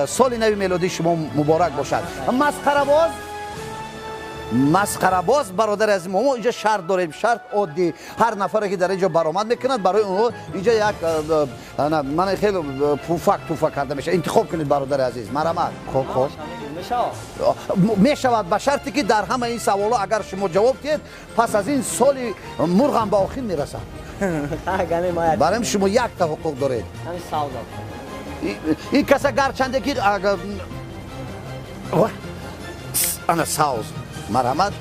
سال نو میلادی شما مبارک باشد. مسخره باز برادر عزیز، ما اینجا شرط داریم، شرط عادی. هر نفری که در اینجا برآمد میکند برای اون اینجا یک من خیلی پوفک کرده میشه. انتخاب کنید برادر عزیز. مرحمت. خب میشود به شرطی که در همه این سوالا اگر شما جواب دهید پس از این سال مرغ هم به آخر میرسد. برای شما یک تا حقوق دارید. این کسا گرچنده که انا ساوز. مرحمت.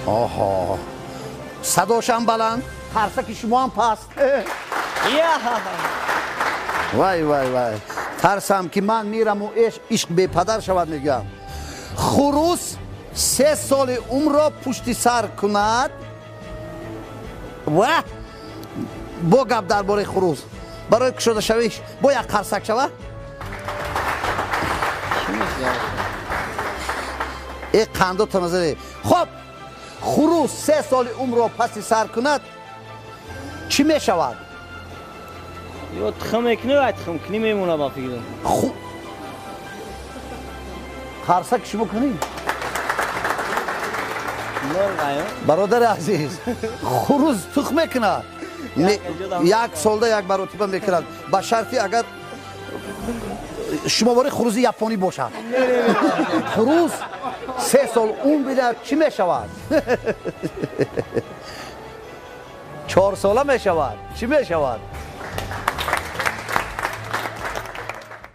آها صداشم بلند، ترسک شما هم پست. وای ترسم که من میرم و عشق بی پدر شود. میگم خروس 3 سال عمر را پشت سر کند و با گپ درباره خروس برای کشوده شویش با یک ترسک شود. این قندو تنظره. خب خروس 3 سال عمر را پس سر کند چی می شود؟ یا تخم اکنه و تخم کنی میمونه با فکر. خرسک شما کنی؟ برادر عزیز خروس تخم میکنه. یک سالده یک مرتبه میکند با شرطی اگر شما برای خروس یپونی باشد. خروس 3 سال اون بیده چی میشود؟ 4 ساله میشود. چی میشود؟